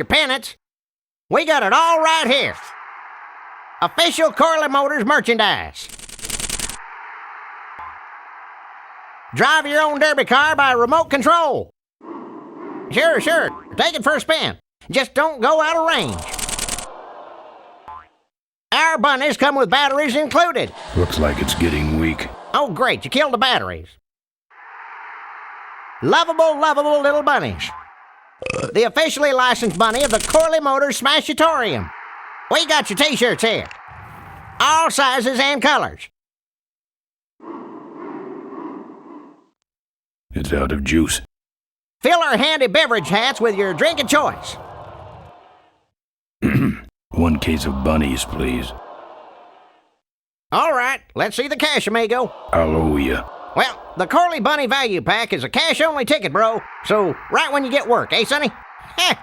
your pennants. We got it all right here. Official Corley Motors merchandise. Drive your own derby car by remote control. Sure. Take it for a spin. Just don't go out of range. Our bunnies come with batteries included. Looks like it's getting weak. Oh, great, you killed the batteries. Lovable little bunnies. The officially licensed bunny of the Corley Motors Smashatorium. We got your t-shirts here. All sizes and colors. It's out of juice. Fill our handy beverage hats with your drink of choice. 1 case of bunnies, please. All right, let's see the cash, amigo. I'll owe ya. Well, the Corley Bunny Value Pack is a cash-only ticket, bro. So, right when you get work, eh, Sonny? Heh.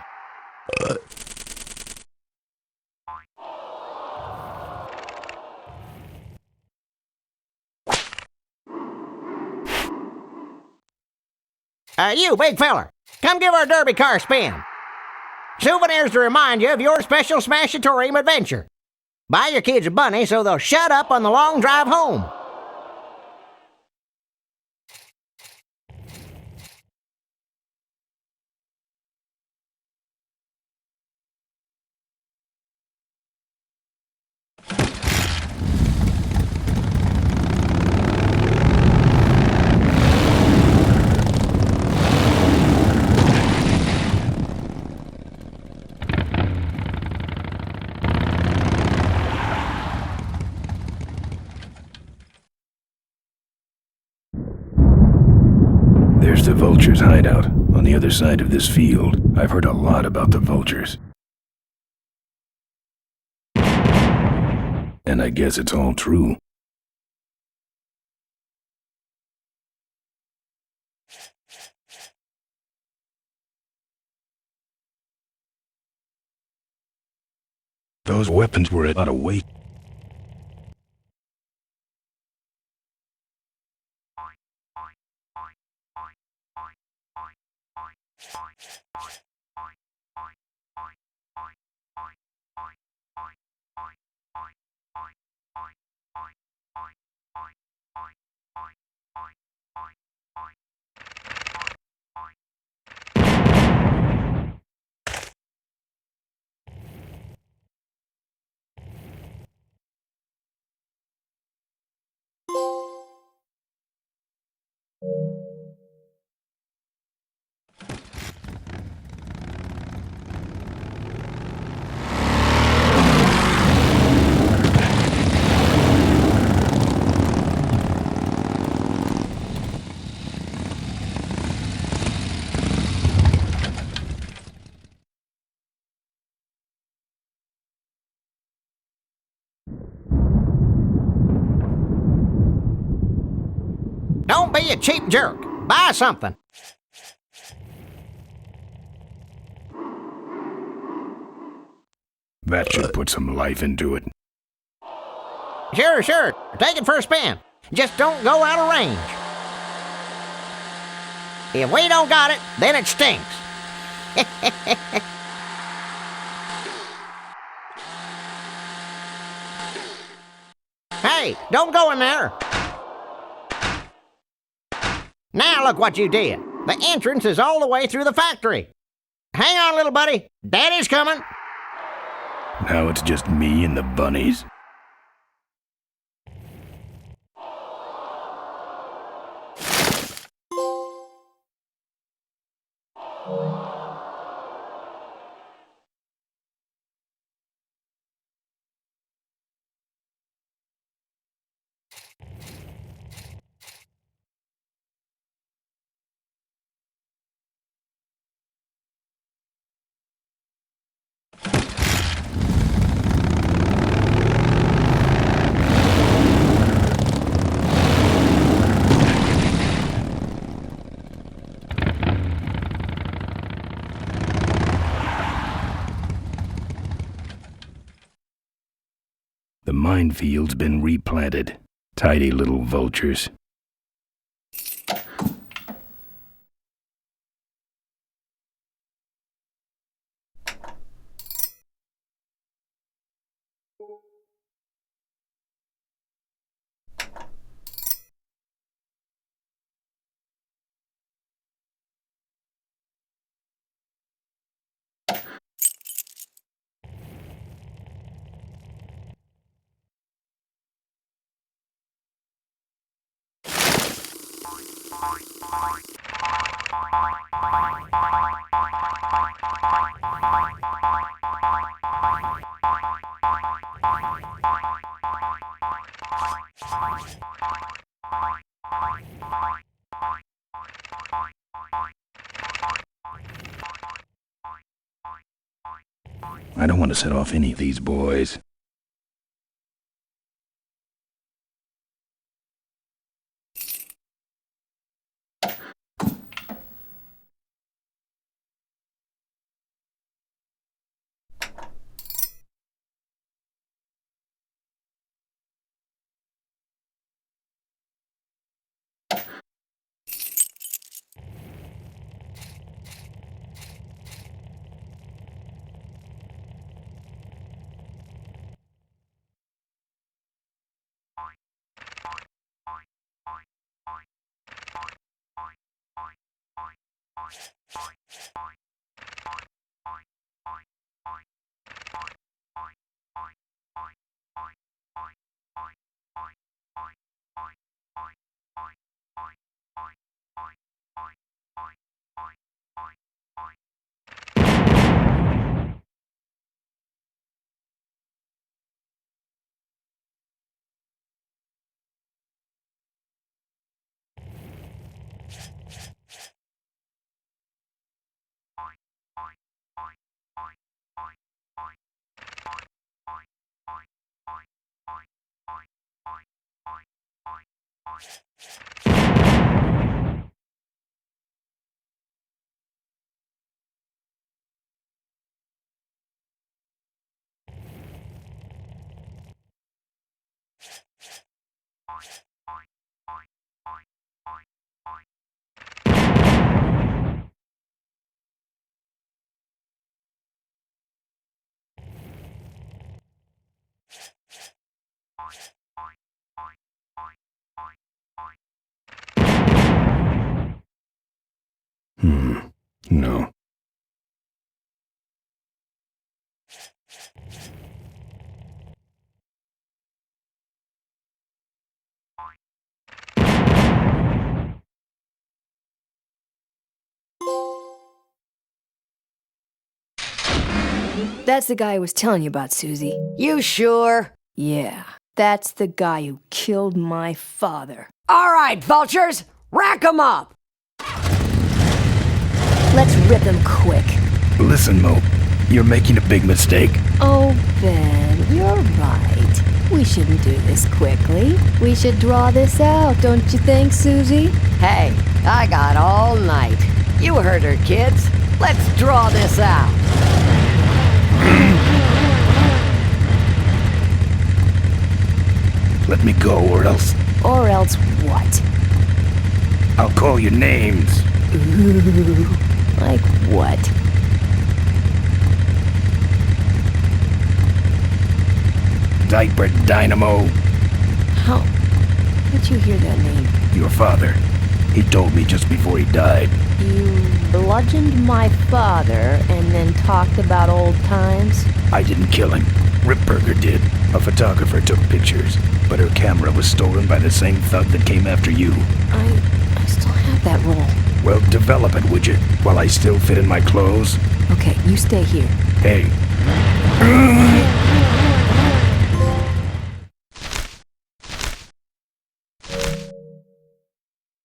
You, big feller, come give our derby car a spin. Souvenirs to remind you of your special Smashatorium adventure. Buy your kids a bunny so they'll shut up on the long drive home. There's the vultures' hideout on the other side of this field. I've heard a lot about the vultures. And I guess it's all true. Those weapons were a lot of weight. Don't be a cheap jerk. Buy something. That should put some life into it. Sure. Take it for a spin. Just don't go out of range. If we don't got it, then it stinks. Hey, don't go in there. Now look what you did. The entrance is all the way through the factory. Hang on, little buddy. Daddy's coming. Now it's just me and the bunnies. The minefield's been replanted. Tidy little vultures. I don't want to set off any of these boys. No. That's the guy I was telling you about, Susie. You sure? Yeah, that's the guy who killed my father. All right, vultures, rack 'em up! Let's rip him quick. Listen, Mo, you're making a big mistake. Oh, Ben, you're right. We shouldn't do this quickly. We should draw this out, don't you think, Susie? Hey, I got all night. You heard her, kids. Let's draw this out. Let me go, or else Or else what? I'll call you names. Ooh, like what? Diaper Dynamo. How did you hear that name? Your father. He told me just before he died. You bludgeoned my father and then talked about old times? I didn't kill him. Ripburger did. A photographer took pictures, but her camera was stolen by the same thug that came after you. I still have that roll. Well, develop it, would you? While I still fit in my clothes? Okay, you stay here. Hey.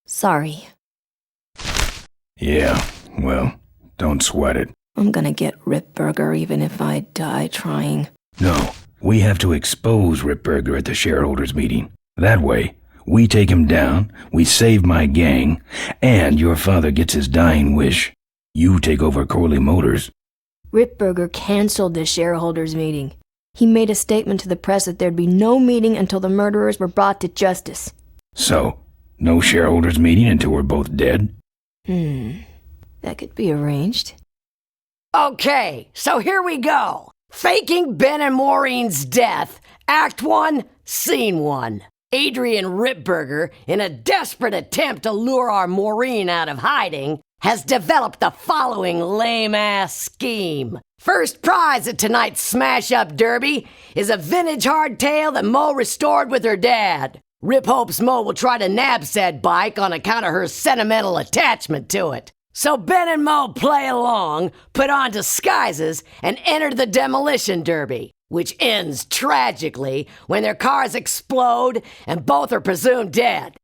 Sorry. Yeah, well, don't sweat it. I'm gonna get Ripburger even if I die trying. No, we have to expose Ripburger at the shareholders meeting. That way, we take him down, we save my gang, and your father gets his dying wish. You take over Corley Motors. Ripburger canceled the shareholders meeting. He made a statement to the press that there'd be no meeting until the murderers were brought to justice. So, no shareholders meeting until we're both dead? That could be arranged. Okay, so here we go. Faking Ben and Maureen's death. Act 1, Scene 1. Adrian Ripburger, in a desperate attempt to lure our Maureen out of hiding, has developed the following lame-ass scheme. First prize at tonight's Smash-Up Derby is a vintage hardtail that Mo restored with her dad. Rip hopes Mo will try to nab said bike on account of her sentimental attachment to it. So Ben and Mo play along, put on disguises, and enter the demolition derby, which ends tragically when their cars explode and both are presumed dead.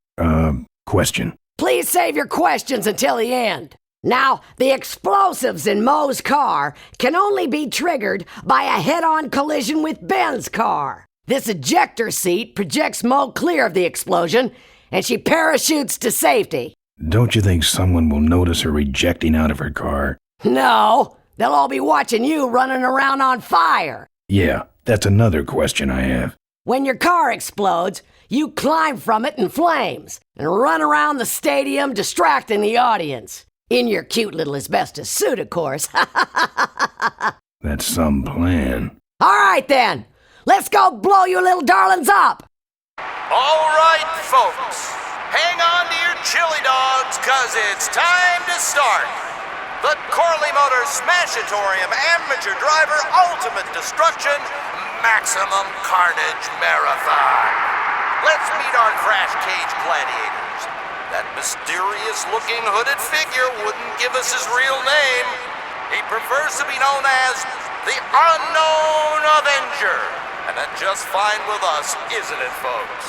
Question. Please save your questions until the end. Now, the explosives in Mo's car can only be triggered by a head-on collision with Ben's car. This ejector seat projects Mo clear of the explosion, and she parachutes to safety. Don't you think someone will notice her ejecting out of her car? No, they'll all be watching you running around on fire. Yeah, that's another question I have. When your car explodes, you climb from it in flames and run around the stadium distracting the audience. In your cute little asbestos suit, of course. That's some plan. All right, then. Let's go blow you little darlings up. All right, folks. Hang on to your chili dogs, 'cause it's time to start. The Corley Motors Smashatorium Amateur Driver Ultimate Destruction Maximum Carnage Marathon. Let's meet our crash cage gladiators. That mysterious-looking hooded figure wouldn't give us his real name. He prefers to be known as the Unknown Avenger. And that's just fine with us, isn't it, folks?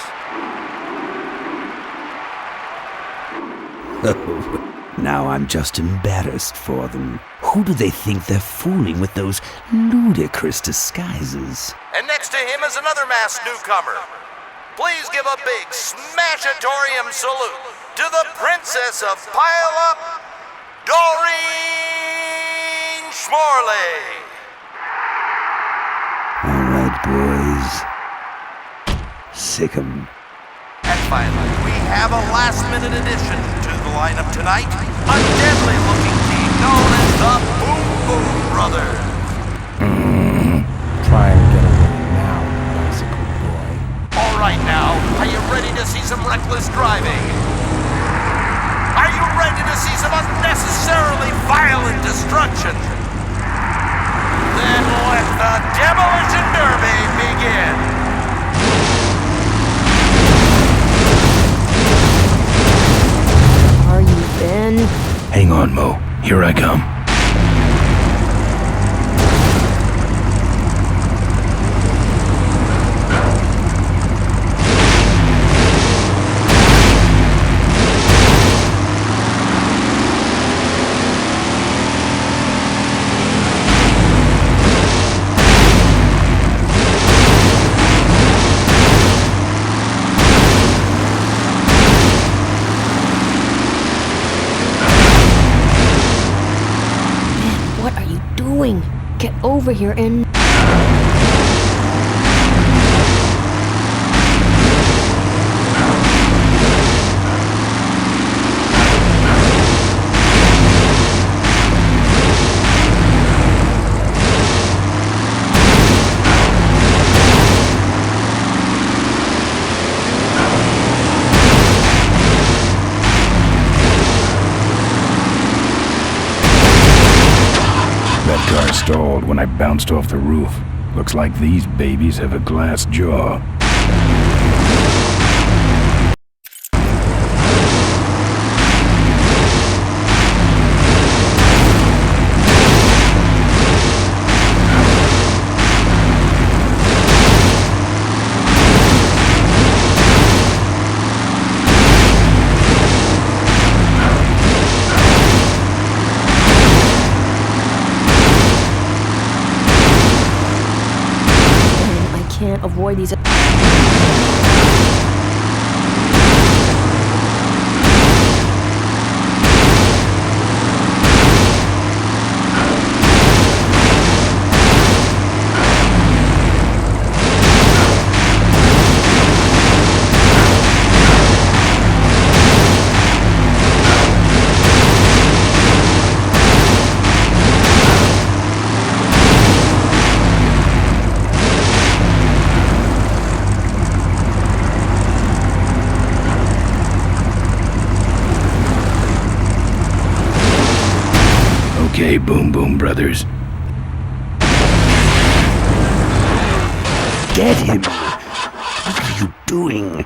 Oh, now I'm just embarrassed for them. Who do they think they're fooling with those ludicrous disguises? And next to him is another masked newcomer. Please give a big Smashatorium salute to the Princess of Pile-Up, Doreen Schmorley. All right, boys. Sick 'em. And finally, we have a last-minute addition to the lineup tonight. A deadly-looking team known as the Boom Boom Brothers. Try and get away now, bicycle boy. All right now, are you ready to see some reckless driving? Are you ready to see some unnecessarily violent destruction? Then let the Demolition Derby begin. Are you Ben? Hang on, Mo. Here I come. What are you doing? Get over here and... That car stalled when I bounced off the roof. Looks like these babies have a glass jaw. I can't avoid these... Okay, Boom Boom Brothers. Get him! What are you doing?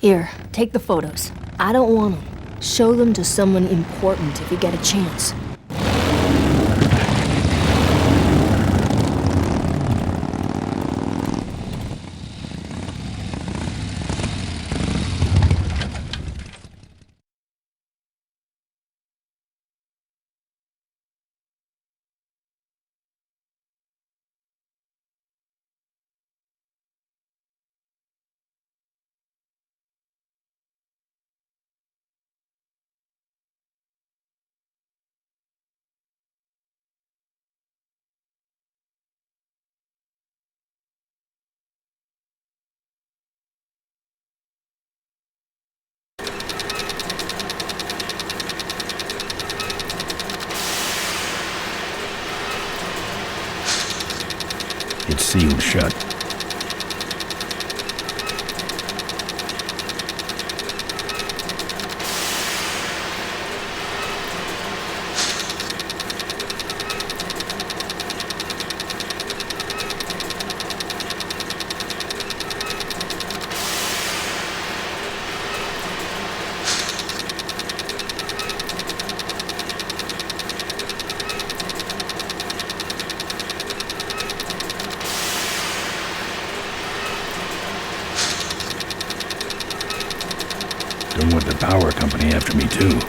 Here, take the photos. I don't want them. Show them to someone important if you get a chance. It's sealed shut. Don't want the power company after me, too.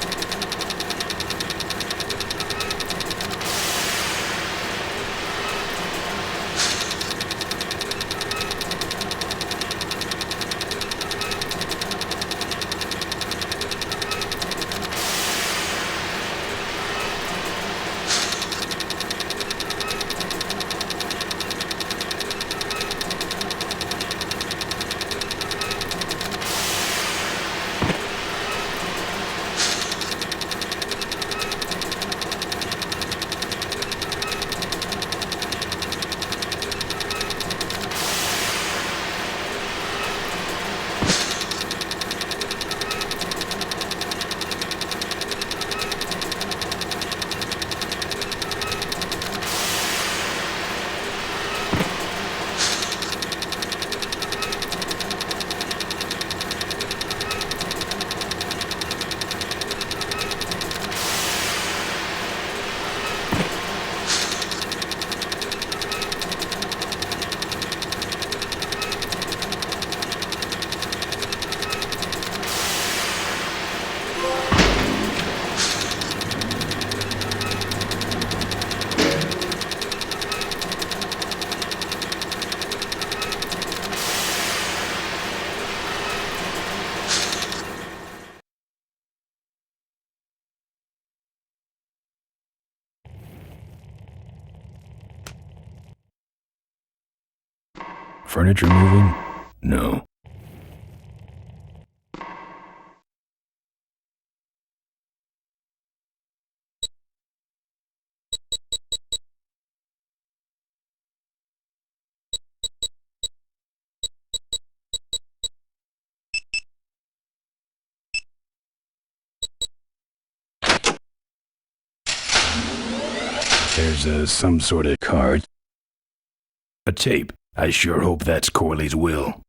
Furniture moving? No. There's some sort of card. A tape. I sure hope that's Corley's will.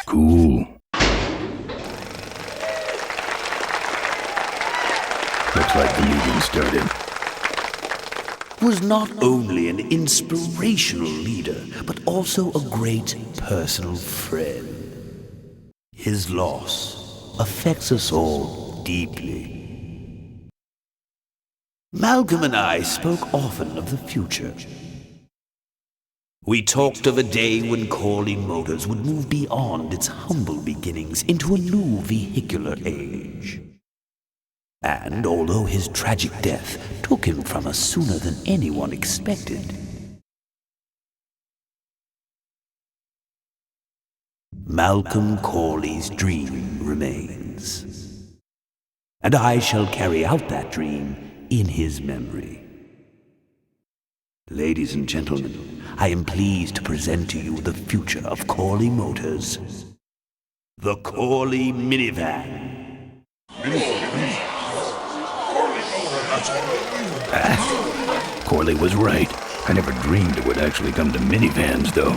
Cool. Looks like the meeting started. Was not only an inspirational leader, but also a great personal friend. His loss affects us all deeply. Malcolm and I spoke often of the future. We talked of a day when Corley Motors would move beyond its humble beginnings into a new vehicular age. And although his tragic death took him from us sooner than anyone expected, Malcolm Corley's dream remains. And I shall carry out that dream in his memory. Ladies and gentlemen, I am pleased to present to you the future of Corley Motors. The Corley Minivan. Corley was right. I never dreamed it would actually come to minivans, though.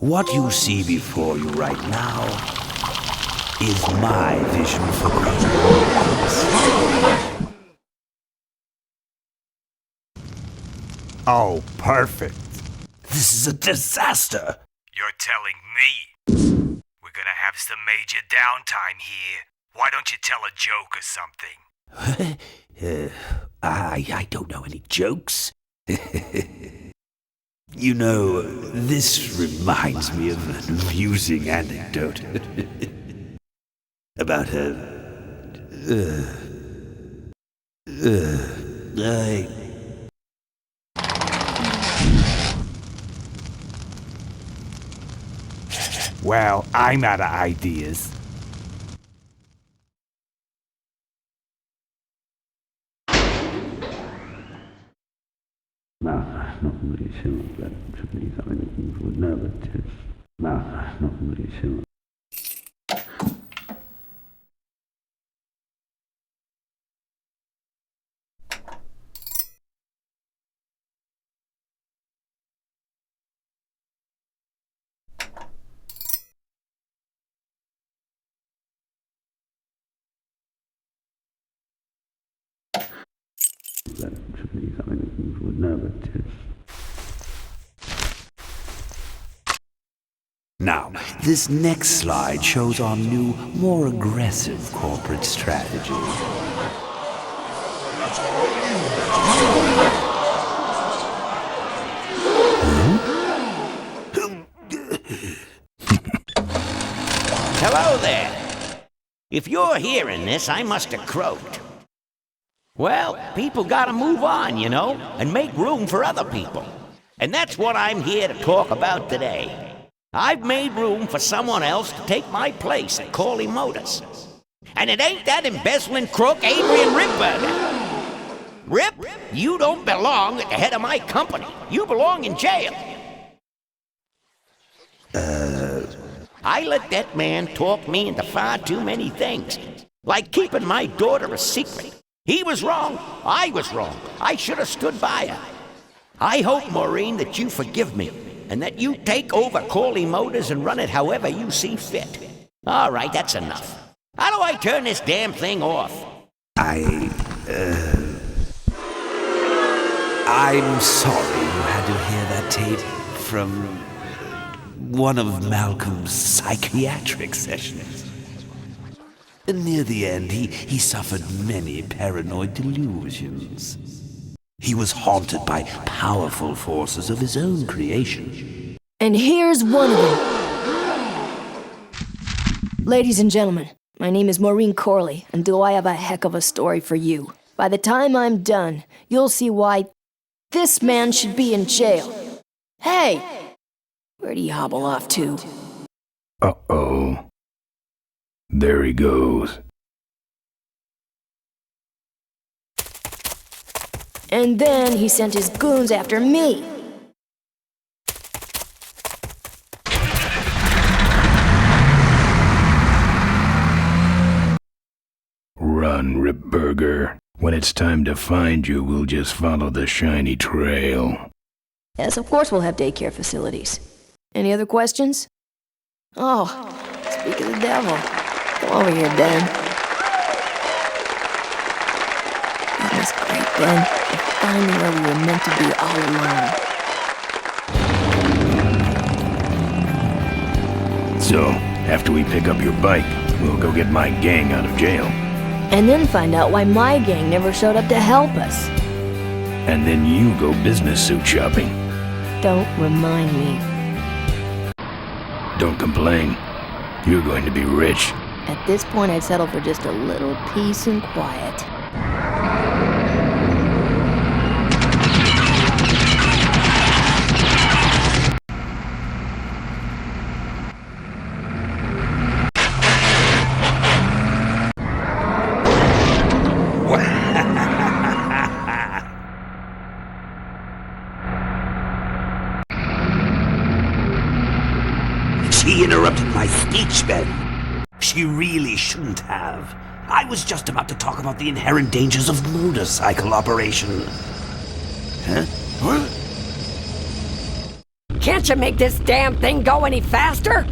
What you see before you right now is my vision for Ripburger. Oh, perfect. This is a disaster. You're telling me? We're gonna have some major downtime here. Why don't you tell a joke or something? I don't know any jokes. You know, this reminds me of an amusing anecdote about Well, I'm out of ideas. Now, this next slide shows our new, more aggressive corporate strategy. Hello there. If you're hearing this, I must have croaked. Well, people gotta move on, you know, and make room for other people. And that's what I'm here to talk about today. I've made room for someone else to take my place at Corley Motors. And it ain't that embezzling crook Adrian Ripburger. Rip, you don't belong at the head of my company. You belong in jail. I let that man talk me into far too many things. Like keeping my daughter a secret. He was wrong. I was wrong. I should have stood by her. I hope, Maureen, that you forgive me. And that you take over Corley Motors and run it however you see fit. All right, that's enough. How do I turn this damn thing off? I'm sorry you had to hear that tape from one of Malcolm's psychiatric sessions. Near the end, he suffered many paranoid delusions. He was haunted by powerful forces of his own creation. And here's one of them. Ladies and gentlemen, my name is Maureen Corley, and do I have a heck of a story for you. By the time I'm done, you'll see why this man should be in jail. Hey! Where'd he hobble off to? Uh-oh. There he goes. And then he sent his goons after me. Run, Ripburger. When it's time to find you, we'll just follow the shiny trail. Yes, of course we'll have daycare facilities. Any other questions? Oh, speak of the devil. Come over here, Ben. That was great, Ben. We're finally where we were meant to be all along. So, after we pick up your bike, we'll go get my gang out of jail. And then find out why my gang never showed up to help us. And then you go business suit shopping. Don't remind me. Don't complain. You're going to be rich. At this point, I'd settle for just a little peace and quiet. She interrupted my speech, Ben. She really shouldn't have. I was just about to talk about the inherent dangers of motorcycle operation. Huh? What? Can't you make this damn thing go any faster?